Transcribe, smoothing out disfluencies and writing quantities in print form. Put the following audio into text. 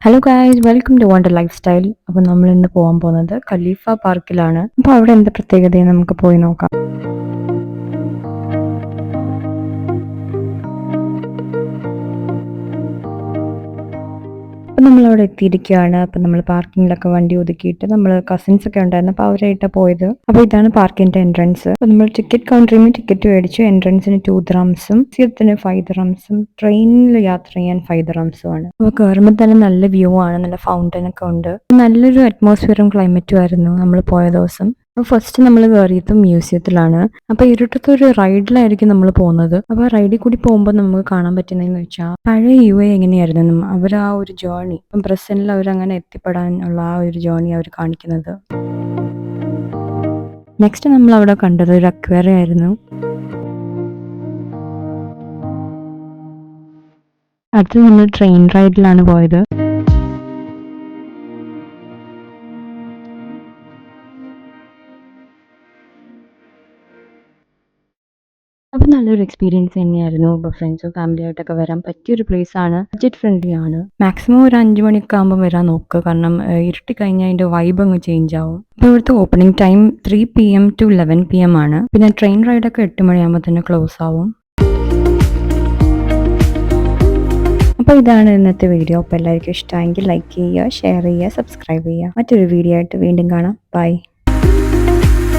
Hello guys, welcome to wonder lifestyle. അപ്പോൾ നമ്മൾ ഇന്ന് പോകാൻ പോകുന്നത് ഖലീഫ പാർക്കിലാണ്. അപ്പോൾ അവിടെ എന്ത് പ്രത്യേകതയും നമുക്ക് പോയി നോക്കാം. അപ്പോൾ നമ്മളവിടെ എത്തിയിരിക്കുകയാണ്. അപ്പോൾ നമ്മൾ പാർക്കിങ്ങിലൊക്കെ വണ്ടി ഒതുക്കിയിട്ട് നമ്മൾ കസിൻസ് ഒക്കെ ഉണ്ടായിരുന്നു. അപ്പോൾ അവരായിട്ടാണ് പോയത്. അപ്പോൾ ഇതാണ് പാർക്കിൻ്റെ എൻട്രൻസ്. അപ്പോൾ നമ്മൾ ടിക്കറ്റ് കൗണ്ടറിൽ നിന്ന് ടിക്കറ്റ് മേടിച്ചു. എൻട്രൻസിന് 2 ദിർഹംസും മ്യൂസിയത്തിന് 5 ദിർഹംസും ട്രെയിനിൽ യാത്ര ചെയ്യാൻ 5 ദിർഹംസും ആണ്. അപ്പോൾ കയറുമ്പോൾ തന്നെ നല്ല വ്യൂ ആണ്, നല്ല ഫൗണ്ടൻ ഒക്കെ ഉണ്ട്. നല്ലൊരു അറ്റ്മോസ്ഫിയറും ക്ലൈമറ്റും ആയിരുന്നു നമ്മൾ പോയ ദിവസം. അപ്പോൾ ഫസ്റ്റ് നമ്മൾ കയറിയത് മ്യൂസിയത്തിലാണ്. അപ്പോൾ ഇരുട്ടത്തൊരു റൈഡിലായിരിക്കും നമ്മൾ പോകുന്നത്. അപ്പോൾ റൈഡിൽ കൂടി പോകുമ്പോൾ നമുക്ക് കാണാൻ പറ്റുന്നതെന്ന് വെച്ചാൽ പഴയ UAE എങ്ങനെയായിരുന്നു അവർ ആ ഒരു ജേർണി, ഇപ്പം പ്രസന്റിൽ അവരങ്ങനെ എത്തിപ്പെടാനുള്ള ആ ഒരു ജേർണി അവർ കാണിക്കുന്നത്. നെക്സ്റ്റ് നമ്മൾ അവിടെ കണ്ടത് ഒരു അക്വേറിയം ആയിരുന്നു. അടുത്ത് നമ്മൾ ട്രെയിൻ റൈഡിലാണ് പോയത്. അപ്പോൾ നല്ലൊരു എക്സ്പീരിയൻസ് തന്നെയായിരുന്നു. ഇപ്പോൾ ഫ്രണ്ട്സും ഫാമിലിയായിട്ടൊക്കെ വരാൻ പറ്റിയൊരു പ്ലേസ് ആണ്. ബഡ്ജറ്റ് ഫ്രണ്ട്ലി ആണ്. മാക്സിമം ഒരു 5 മണിയൊക്കെ ആകുമ്പോൾ വരാൻ നോക്കുക. കാരണം ഇരുട്ടി കഴിഞ്ഞാൽ അതിൻ്റെ വൈബ് അങ്ങ് ചേഞ്ച് ആവും. അപ്പോൾ ഇവിടുത്തെ opening time 3 PM to 11 PM ആണ്. പിന്നെ ട്രെയിൻ റൈഡൊക്കെ 8 മണിയാകുമ്പോൾ തന്നെ ക്ലോസ് ആവും. അപ്പോൾ ഇതാണ് ഇന്നത്തെ വീഡിയോ. അപ്പോൾ എല്ലാവർക്കും ഇഷ്ടമായെങ്കിൽ ലൈക്ക് ചെയ്യുക, ഷെയർ ചെയ്യുക, സബ്സ്ക്രൈബ് ചെയ്യുക. മറ്റൊരു വീഡിയോ ആയിട്ട് വീണ്ടും കാണാം. ബൈ.